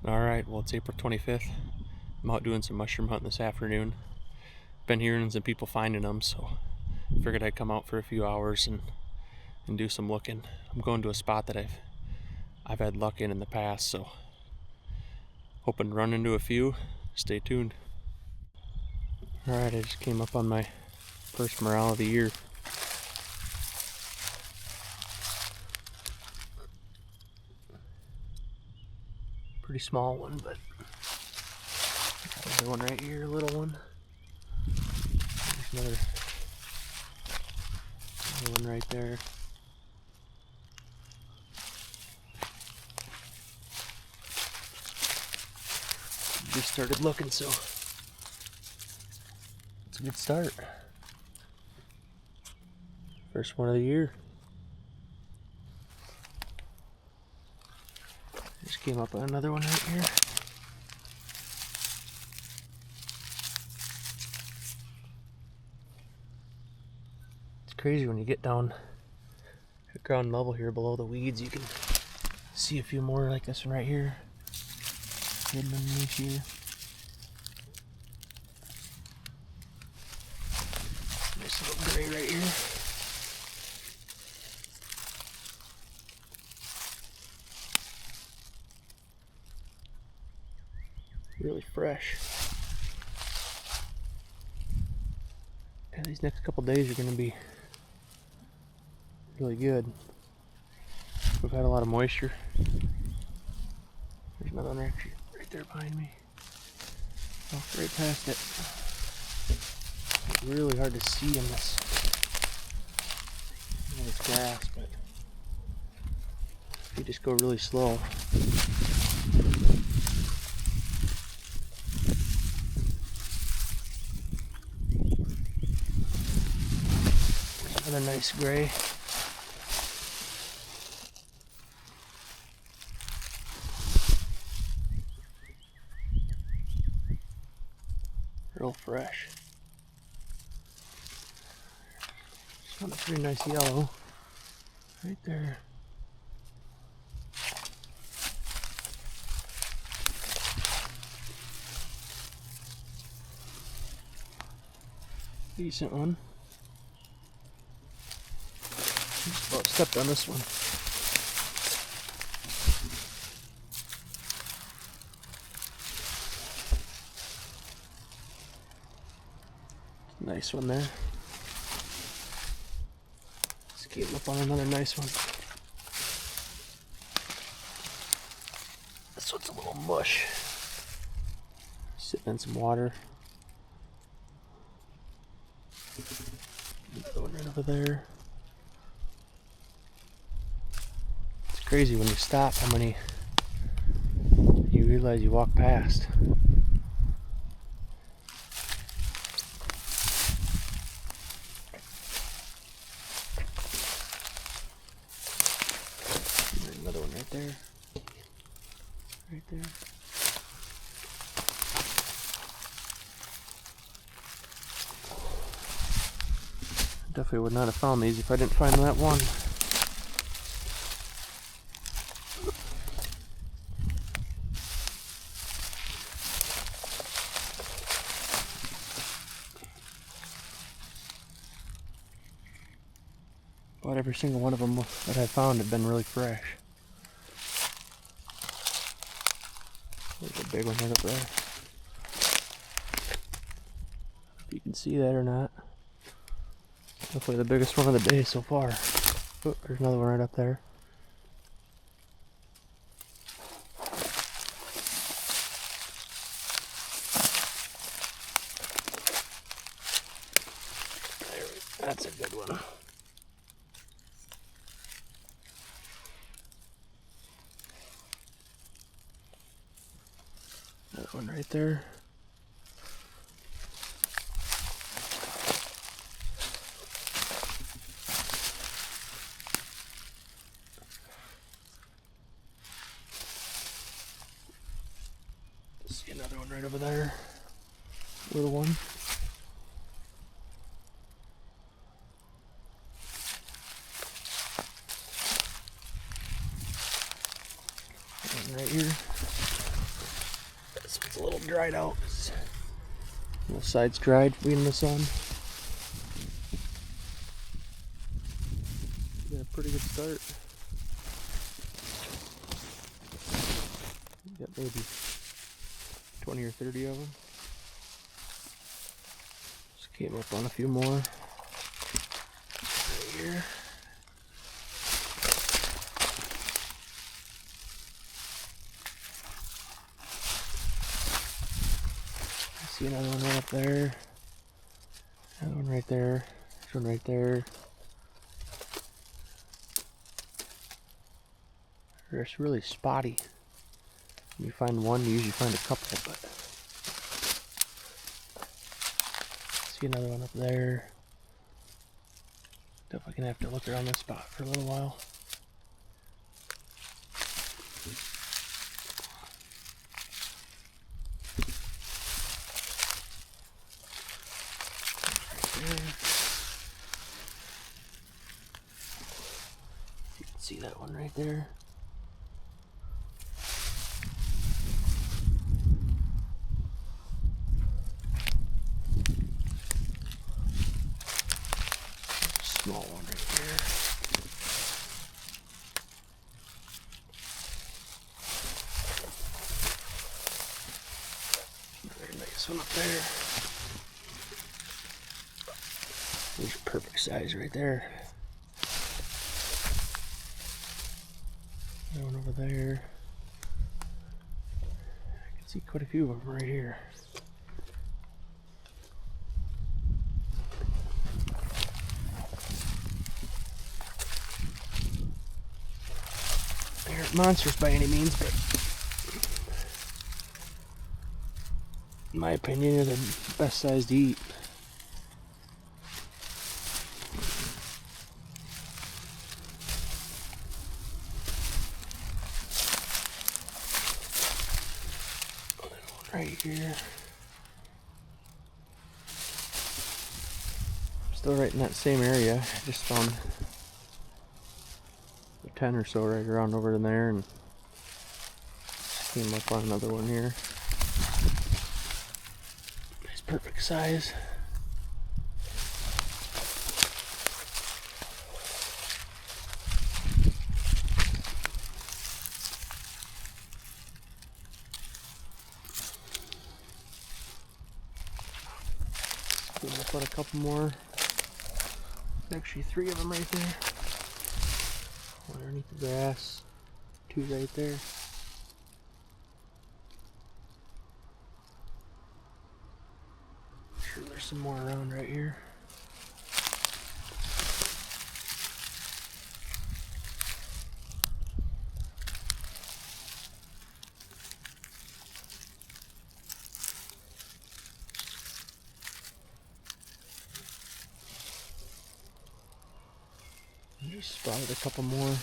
Alright, well, it's April 25th. I'm out doing some mushroom hunting this afternoon. Been hearing some people finding them, so figured I'd come out for a few hours and do some looking. I'm going to a spot that I've had luck in the past, so hoping to run into a few. Stay tuned. Alright, I just came up on my first morel of the year. Pretty small one, but another one right here, a little one. There's another one right there. Just started looking, so it's a good start. First one of the year. Just came up on another one right here. It's crazy when you get down at ground level here below the weeds, you can see a few more like this one right here. Hidden underneath here. Nice little gray right here. Really fresh. Yeah, these next couple days are going to be really good. We've had a lot of moisture. There's another one right there behind me. Walked right past it. It's really hard to see in this grass, but if you just go really slow. Another nice gray. Real fresh. Just found a pretty nice yellow right there. Decent one. Just about stepped on this one. Nice one there. Just came up on another nice one. This one's a little mush. Sitting in some water. Another one right over there. It's crazy when you stop how many you realize you walk past. Another one right there. Right there. Definitely would not have found these if I didn't find that one. But every single one of them that I found have been really fresh. There's a big one right up there. If you can see that or not. Definitely the biggest one of the day so far. Oh, there's another one right up there. That's a good one. That one right there. See another one right over there. Little one. One right here. It's a little dried out. The side's dried, being in the sun. Got a pretty good start. Got maybe 20 or 30 of them. Just came up on a few more. Right here. See another one right up there. Another one right there. This one right there. They're just really spotty. When you find one, you usually find a couple, but see another one up there. Definitely gonna have to look around this spot for a little while. You can see that one right there. Small one right here. Very nice one up there. There's a perfect size right there. That one over there. I can see quite a few of them right here. They aren't monsters by any means, but in my opinion, they're the best size to eat. Right here. Still right in that same area. I just found 10 or so right around over in there, and came up on another one here. Nice perfect size. Came up on a couple more. Actually 3 of them right there. One underneath the grass, 2 right there. I'm sure there's some more around right here. I just spotted a couple more.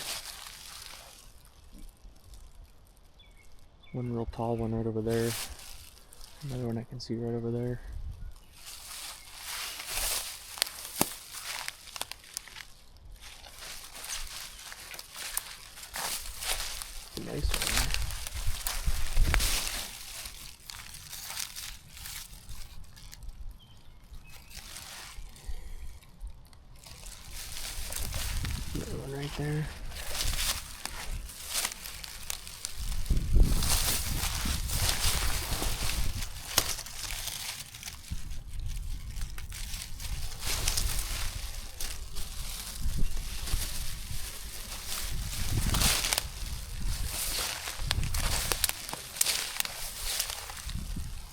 One real tall one right over there. Another one I can see right over there. It's a nice one. Another one right there.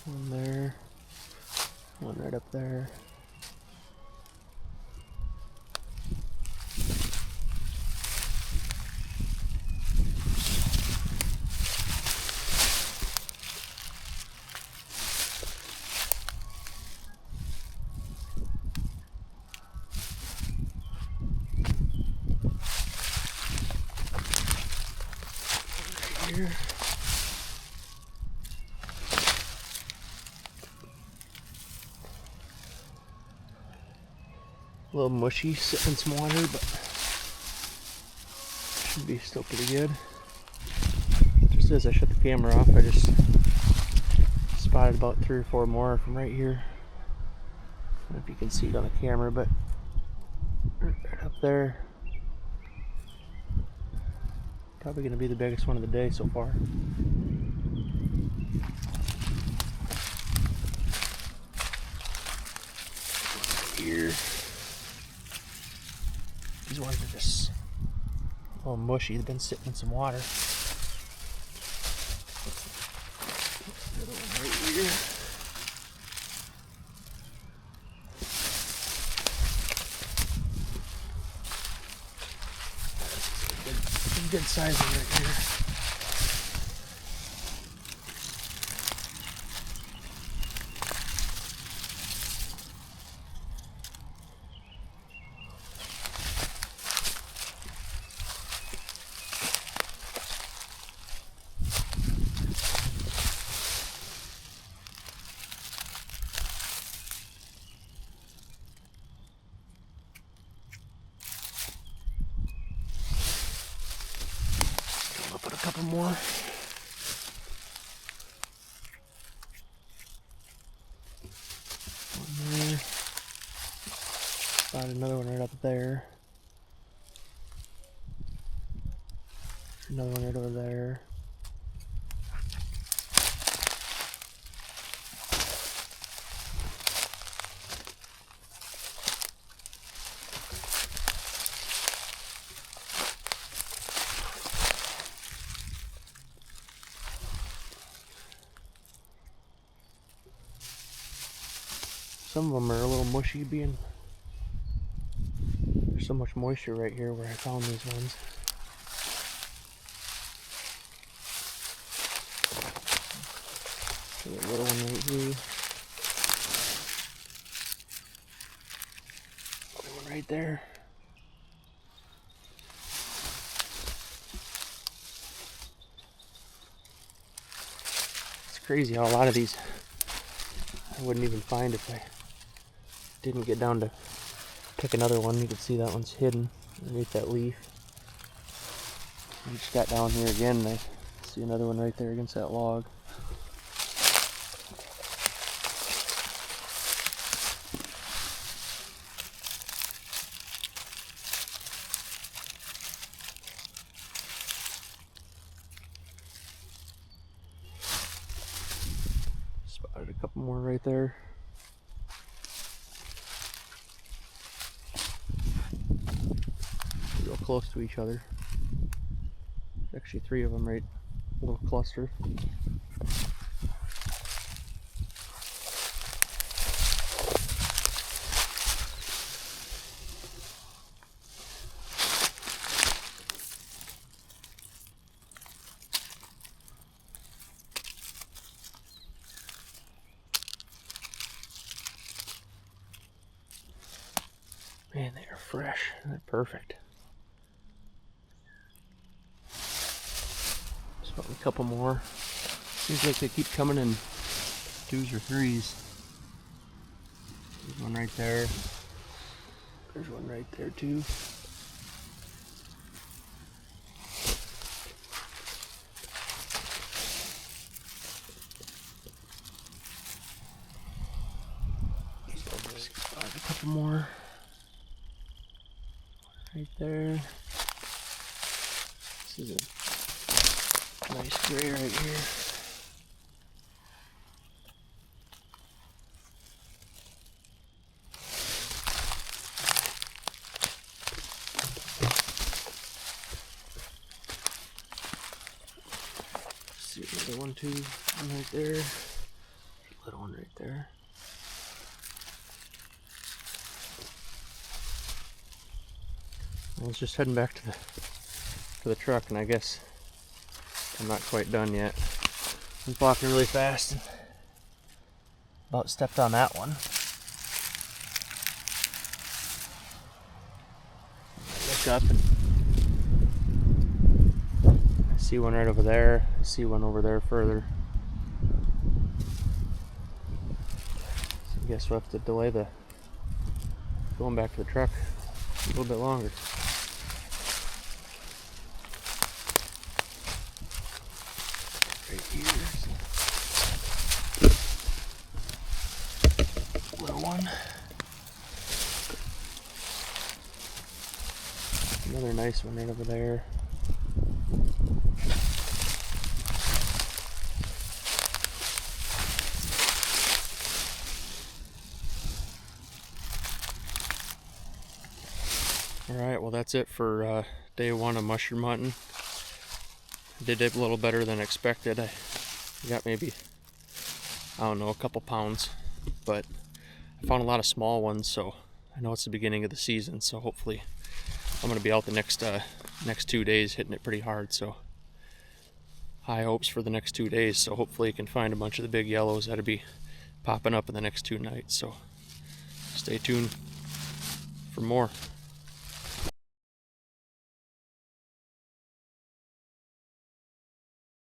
One there. One right up there. Here. A little mushy, sitting in some water, but should be still pretty good. Just as I shut the camera off, I just spotted about 3 or 4 more from right here. I don't know if you can see it on the camera, but right up there. Probably going to be the biggest one of the day so far. Here. These ones are just a little mushy. They've been sitting in some water. Another one right here. Good size one right here. I'll put a couple more. One there. Found another one right up there. Another one right over there. Some of them are a little mushy, being there's so much moisture right here where I found these ones. See a little one right here. Another one right there. It's crazy how a lot of these I wouldn't even find if I didn't get down to pick another one. You can see that one's hidden underneath that leaf. I just got down here again and I see another one right there against that log. Spotted a couple more right there. Real close to each other. Actually 3 of them right, a little cluster. Man, they are fresh. They're perfect. Spotted a couple more. Seems like they keep coming in 2s or 3s. There's one right there. There's one right there too. Just spotted a couple more. Right there. This is a nice gray right here. See another one too, one right there. Little one right there. I was just heading back to the truck, and I guess I'm not quite done yet. I'm walking really fast and about stepped on that one. I look up and I see one right over there. I see one over there further. So I guess we'll have to delay going back to the truck a little bit longer. Right here. nice one right over there. Alright, well that's it for day one of mushroom hunting. I did a little better than expected. I got maybe, I don't know, a couple pounds, but I found a lot of small ones, so I know it's the beginning of the season, so hopefully I'm going to be out the next 2 days hitting it pretty hard, so high hopes for the next 2 days, so hopefully I can find a bunch of the big yellows that'll be popping up in the next 2 nights, so stay tuned for more.